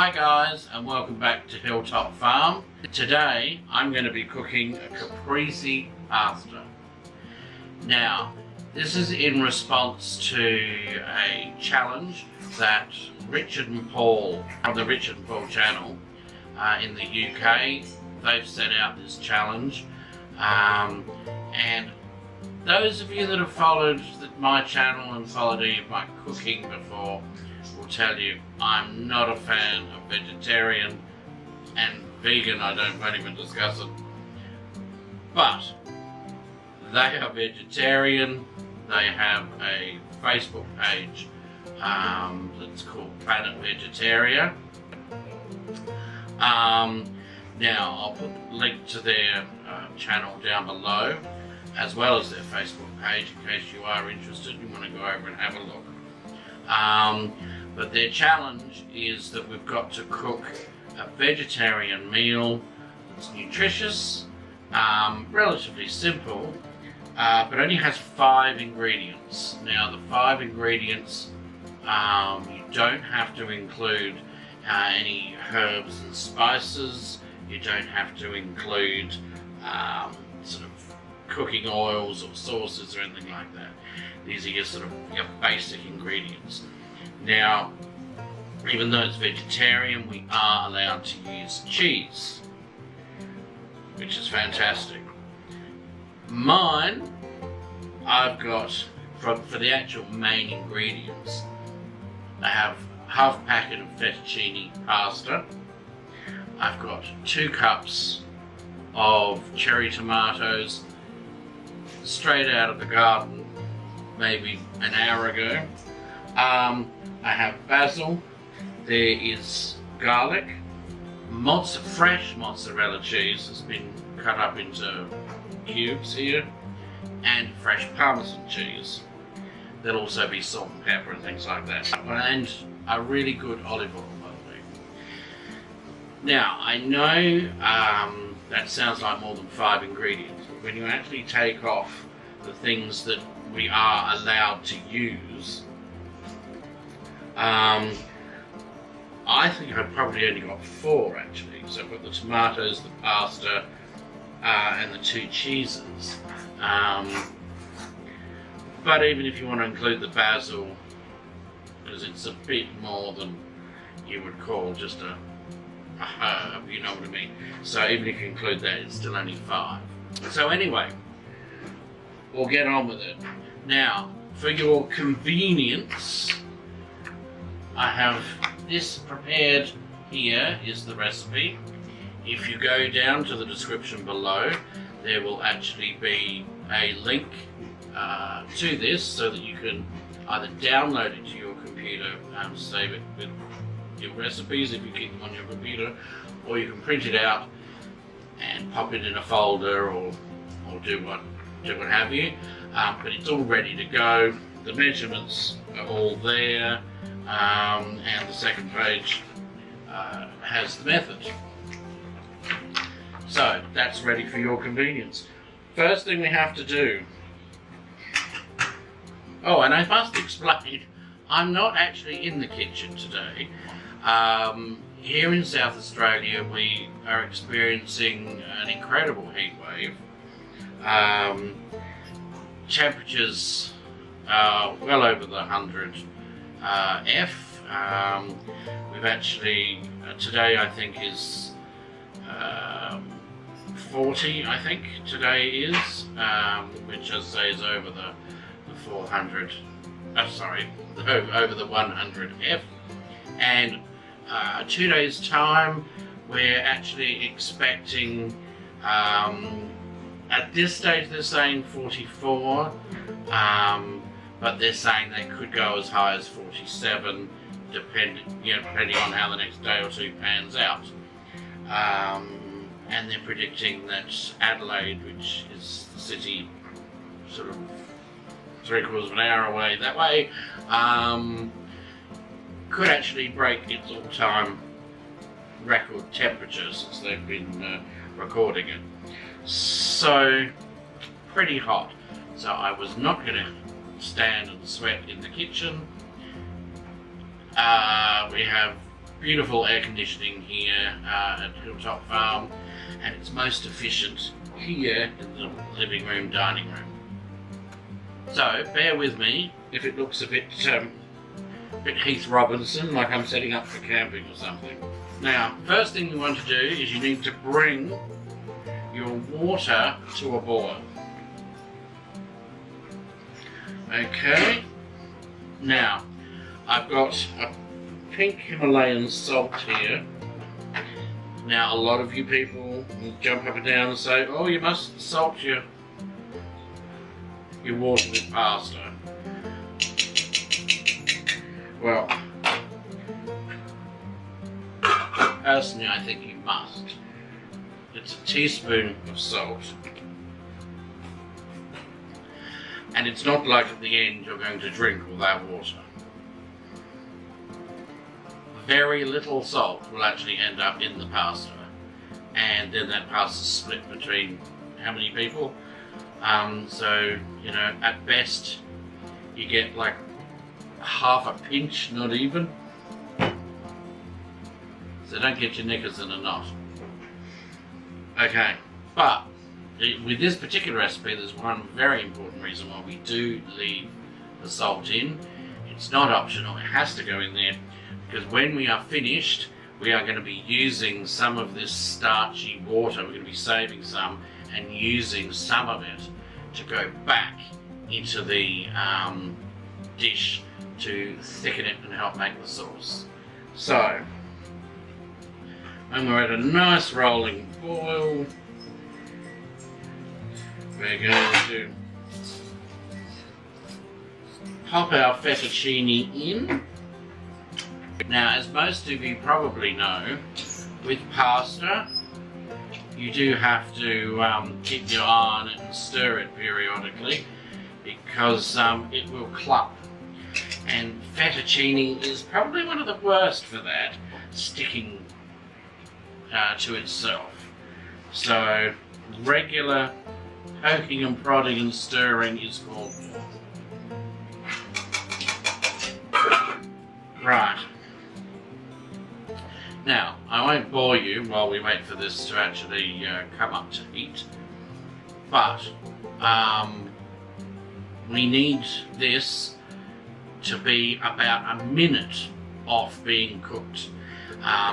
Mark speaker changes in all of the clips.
Speaker 1: Hi guys, and welcome back to Hilltop Farm. Today I'm going to be cooking a Caprese pasta. Now, this is in response to a challenge that Richard and Paul from the Richard and Paul channel in the UK, they've set out this challenge, and those of you that have followed my channel and followed any of my cooking before will tell you I'm not a fan of vegetarian, and vegan I won't even discuss it. But they are vegetarian. They have a Facebook page that's called Planet Vegetarian. Now I'll put the link to their channel down below, as well as their Facebook page, in case you are interested and you want to go over and have a look. But their challenge is that we've got to cook a vegetarian meal that's nutritious, relatively simple, but only has 5 ingredients. Now the 5 ingredients, you don't have to include any herbs and spices. You don't have to include sort of cooking oils or sauces or anything like that. These are your sort of your basic ingredients. Now, even though it's vegetarian, we are allowed to use cheese, which is fantastic. Mine, I've got, for the actual main ingredients, I have half packet of fettuccine pasta. I've got 2 cups of cherry tomatoes, straight out of the garden, maybe an hour ago. I have basil, there is garlic, fresh mozzarella cheese has been cut up into cubes here, and fresh Parmesan cheese. There'll also be salt and pepper and things like that, and a really good olive oil, by the way. Now, I know that sounds like more than 5 ingredients, but when you actually take off the things that we are allowed to use, I think I've probably only got 4 actually. So I've got the tomatoes, the pasta, and the 2 cheeses. But even if you want to include the basil, because it's a bit more than you would call just a herb, you know what I mean? So even if you include that, it's still only 5. So anyway, we'll get on with it. Now, for your convenience, I have this prepared. Here is the recipe. If you go down to the description below, there will actually be a link to this, so that you can either download it to your computer and save it with your recipes if you keep them on your computer, or you can print it out and pop it in a folder, or do what have you. But it's all ready to go. The measurements are all there. And the second page has the method. So that's ready for your convenience. First thing we have to do, oh, and I must explain, I'm not actually in the kitchen today. Here in South Australia we are experiencing an incredible heat wave. Temperatures are well over the 100 F. We've actually, today I think is 40, I think today is, which I say is over the 400, over the 100 F. And 2 days time we're actually expecting, at this stage they're saying 44, but they're saying they could go as high as 47, depending on how the next day or 2 pans out. And they're predicting that Adelaide, which is the city sort of 3/4 of an hour away that way, could actually break its all-time record temperature since they've been recording it. So, pretty hot. So I was not going to stand and sweat in the kitchen. We have beautiful air conditioning here at Hilltop Farm, and it's most efficient here in the living room, dining room. So bear with me if it looks a bit Heath Robinson, like I'm setting up for camping or something. Now, first thing you want to do is you need to bring your water to a boil. Okay, now I've got a pink Himalayan salt here. Now, a lot of you people will jump up and down and say, oh, you must salt your water with pasta. Well, personally, I think you must. It's a teaspoon of salt. And it's not like at the end you're going to drink all that water. Very little salt will actually end up in the pasta. And then that pasta's split between how many people? So, you know, at best you get like half a pinch, not even. So don't get your knickers in a knot. Okay, but with this particular recipe, there's one very important reason why we do leave the salt in. It's not optional, it has to go in there, because when we are finished, we are going to be using some of this starchy water. We're going to be saving some and using some of it to go back into the dish to thicken it and help make the sauce. So, when we're at a nice rolling boil, we're going to pop our fettuccine in. Now, as most of you probably know, with pasta, you do have to keep your eye on it and stir it periodically, because it will clump. And fettuccine is probably one of the worst for that, sticking to itself. So regular poking and prodding and stirring is called for. Right. Now, I won't bore you while we wait for this to actually come up to heat, but we need this to be about a minute off being cooked.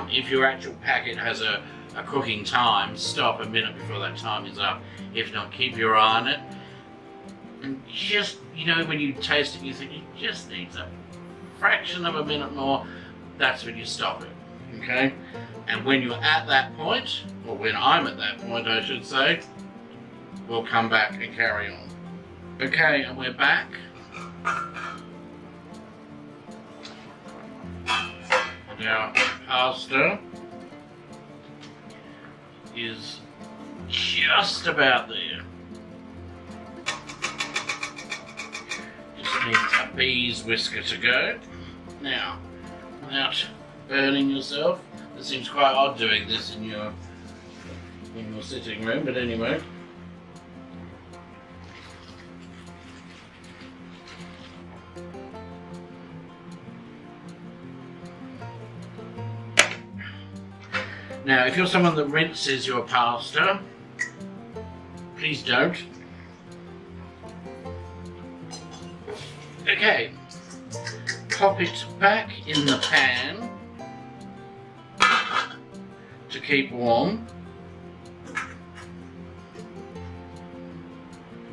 Speaker 1: If your actual packet has a cooking time, stop a minute before that time is up. If not, keep your eye on it. And just, you know, when you taste it, you think it just needs a fraction of a minute more, that's when you stop it, okay? And when you're at that point, or when I'm at that point, I should say, we'll come back and carry on. Okay, and we're back. And our pasta is just about there. Just needs a bee's whisker to go. Now, without burning yourself, it seems quite odd doing this in your sitting room, but anyway. Now, if you're someone that rinses your pasta, please don't. Okay, pop it back in the pan to keep warm.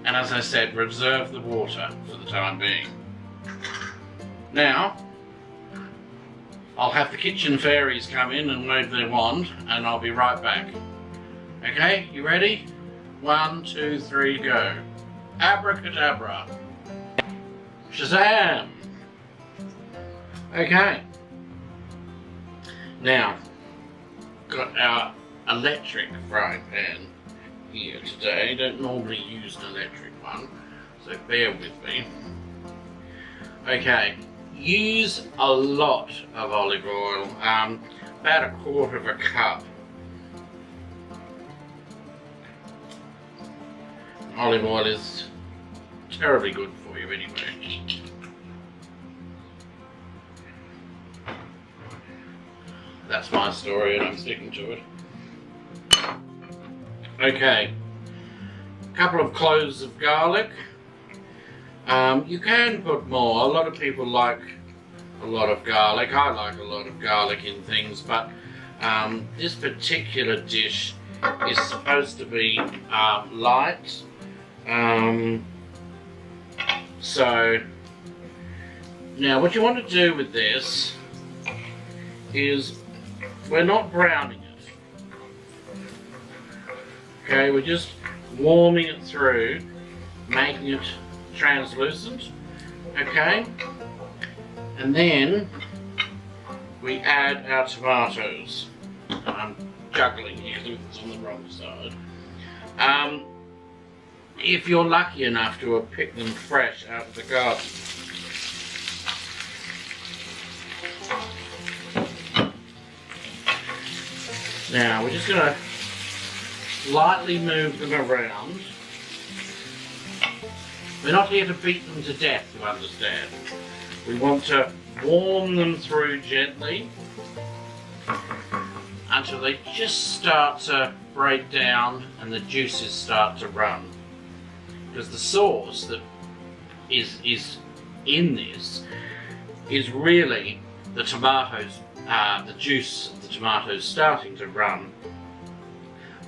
Speaker 1: And as I said, reserve the water for the time being. Now, I'll have the kitchen fairies come in and wave their wand, and I'll be right back. Okay, you ready? 1, 2, 3, go. Abracadabra. Shazam! Okay. Now, got our electric frying pan here today. Don't normally use an electric one, so bear with me. Okay. Use a lot of olive oil, about 1/4 cup. Olive oil is terribly good for you anyway. that's my story and I'm sticking to it. Okay, a couple of cloves of garlic. You can put more. A lot of people like a lot of garlic. I like a lot of garlic in things, but this particular dish is supposed to be light. So now what you want to do with this is we're not browning it. Okay, we're just warming it through, making it translucent. Okay, and then we add our tomatoes. I'm juggling here because it's on the wrong side. If you're lucky enough to have picked them fresh out of the garden. Now we're just going to lightly move them around. We're not here to beat them to death, you understand. We want to warm them through gently until they just start to break down and the juices start to run. Because the sauce that is in this is really the tomatoes, the juice of the tomatoes starting to run,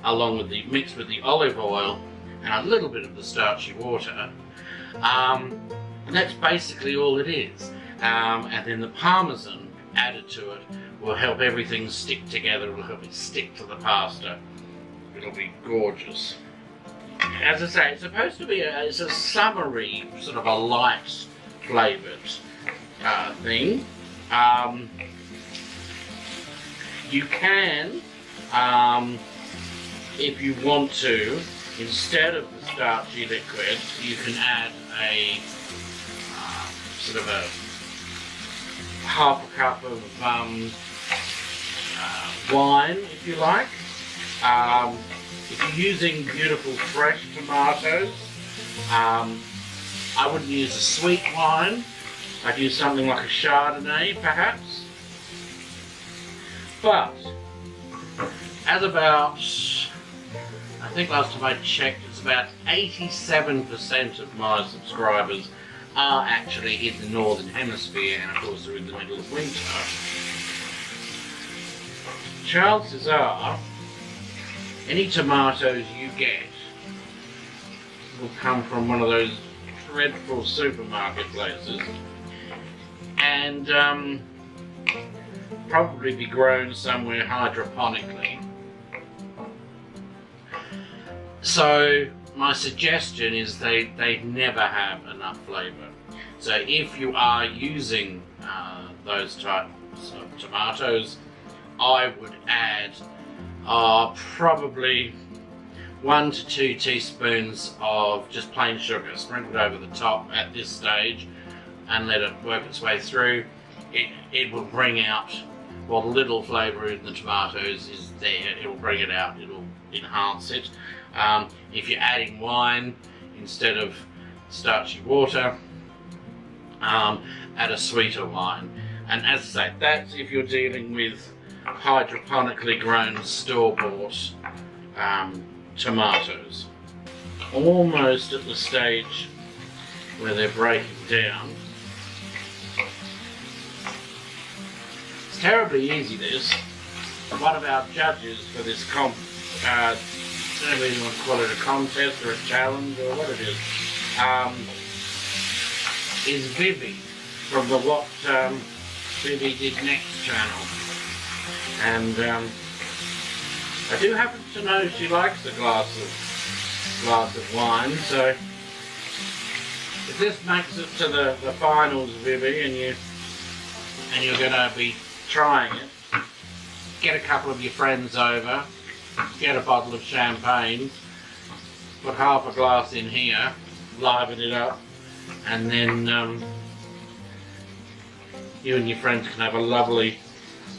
Speaker 1: along with mixed with the olive oil and a little bit of the starchy water. And that's basically all it is. And then the parmesan added to it will help everything stick together. It will help it stick to the pasta. It'll be gorgeous. As I say, it's supposed to be it's a summery, sort of a light flavoured thing. You can, if you want to, instead of the starchy liquid, you can add a sort of a half a cup of wine, if you like. If you're using beautiful fresh tomatoes, I wouldn't use a sweet wine. I'd use something like a Chardonnay, perhaps. But, as about, I think last time I checked, it's about 87% of my subscribers are actually in the Northern Hemisphere, and of course they're in the middle of winter. Chances are, any tomatoes you get will come from one of those dreadful supermarket places and probably be grown somewhere hydroponically. So my suggestion is they never have enough flavour. So if you are using those types of tomatoes, I would add probably 1 to 2 teaspoons of just plain sugar sprinkled over the top at this stage, and let it work its way through. It will bring out what little flavour in the tomatoes is there. It will bring it out. It will enhance it. If you're adding wine instead of starchy water, add a sweeter wine. And as I say, that's if you're dealing with hydroponically grown store-bought tomatoes. Almost at the stage where they're breaking down. It's terribly easy, this. One of our judges for this I don't know whether you want to call it a contest or a challenge or what it is Vivi from the What Vivi Did Next channel. And I do happen to know she likes a glass of wine, so if this makes it to the finals, Vivi, and you're going to be trying it, get a couple of your friends over, get a bottle of champagne, put half a glass in here, liven it up, and then you and your friends can have a lovely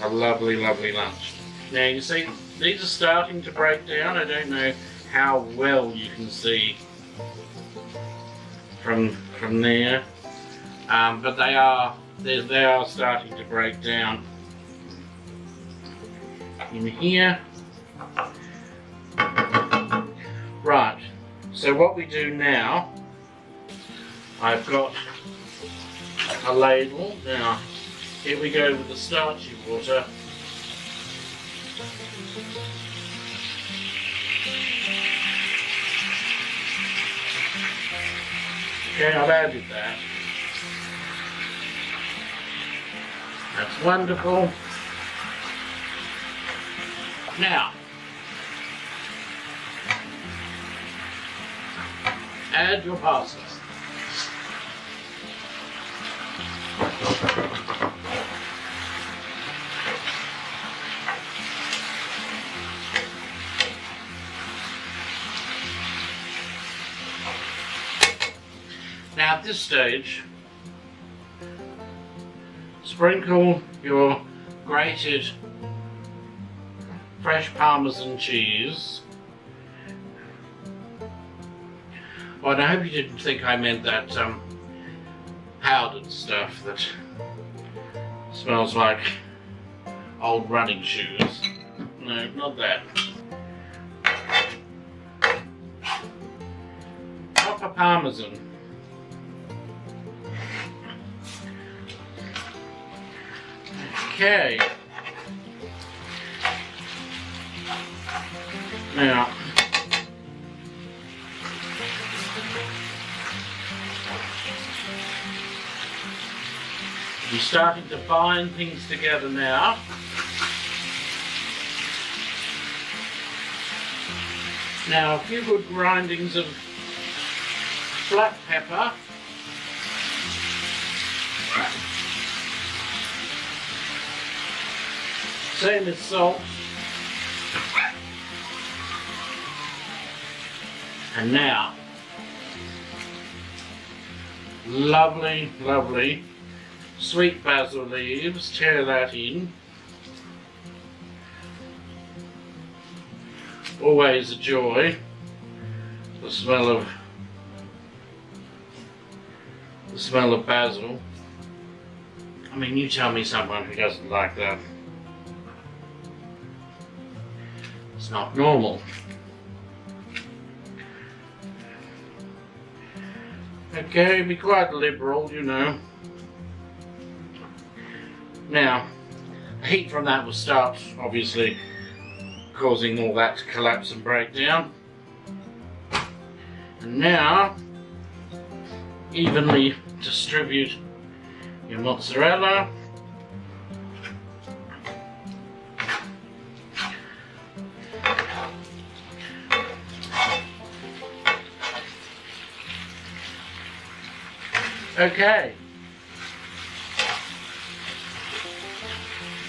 Speaker 1: lunch. Now you see, these are starting to break down. I don't know how well you can see from there, but they are starting to break down. in here. Right, so what we do now, I've got a ladle. Now, here we go with the starchy water. Okay, I've added that. That's wonderful. Now, add your pasta. Now at this stage, sprinkle your grated fresh Parmesan cheese. Oh, and I hope you didn't think I meant that powdered stuff that smells like old running shoes. No, not that. Proper Parmesan. Okay. Now, you're starting to bind things together now. Now, a few good grindings of black pepper. Same as salt. And now, lovely, lovely sweet basil leaves. Tear that in. Always a joy. The smell of basil. I mean, you tell me someone who doesn't like that. It's not normal. Okay, be quite liberal, you know. Now, the heat from that will start, obviously, causing all that to collapse and break down. And now, evenly distribute your mozzarella. Okay.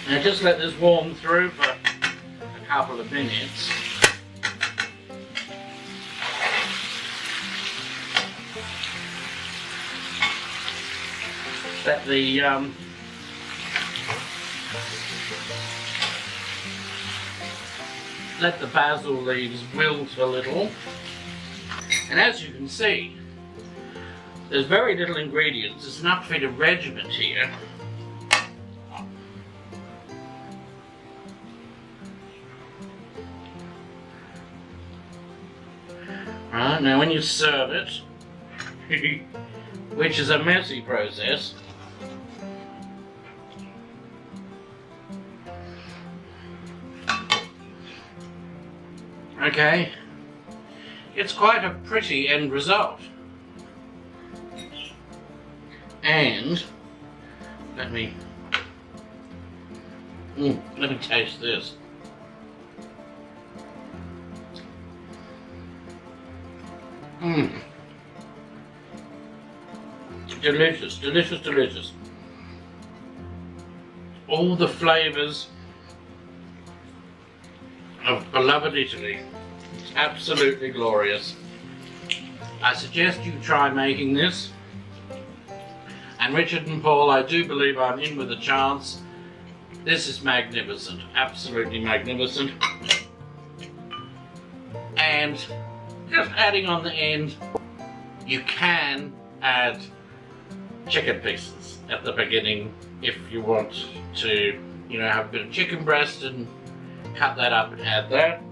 Speaker 1: Now just let this warm through for a couple of minutes. Let the basil leaves wilt a little. And as you can see, there's very little ingredients. There's enough to feed a regiment here. Right, now when you serve it, which is a messy process, okay, it's quite a pretty end result. And let me taste this. Delicious, delicious, delicious. All the flavors of beloved Italy. It's absolutely glorious. I suggest you try making this. And Richard and Paul, I do believe I'm in with a chance. This is magnificent, absolutely magnificent. And just adding on the end, you can add chicken pieces at the beginning if you want to, you know, have a bit of chicken breast and cut that up and add that.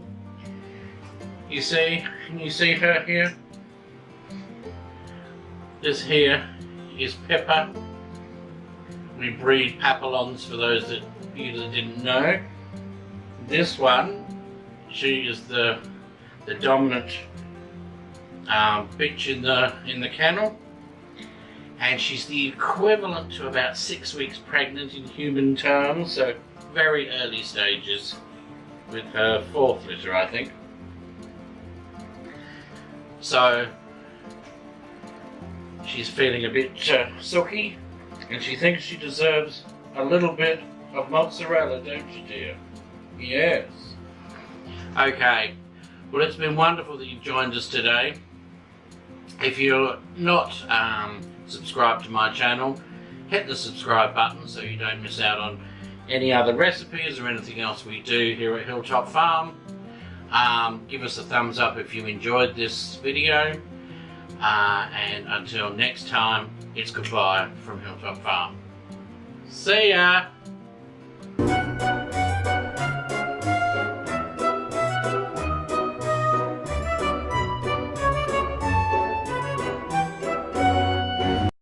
Speaker 1: You see, can you see her here? This here is Pepper. We breed papillons for those that you that didn't know. This one, she is the dominant bitch in the kennel, and she's the equivalent to about 6 weeks pregnant in human terms, so very early stages with her 4th litter, I think. So she's feeling a bit silky, and she thinks she deserves a little bit of mozzarella, don't you, dear? Yes. Okay, well, it's been wonderful that you've joined us today. If you're not subscribed to my channel, hit the subscribe button so you don't miss out on any other recipes or anything else we do here at Hilltop Farm. Give us a thumbs up if you enjoyed this video, and until next time, it's goodbye from Hilltop Farm. See ya!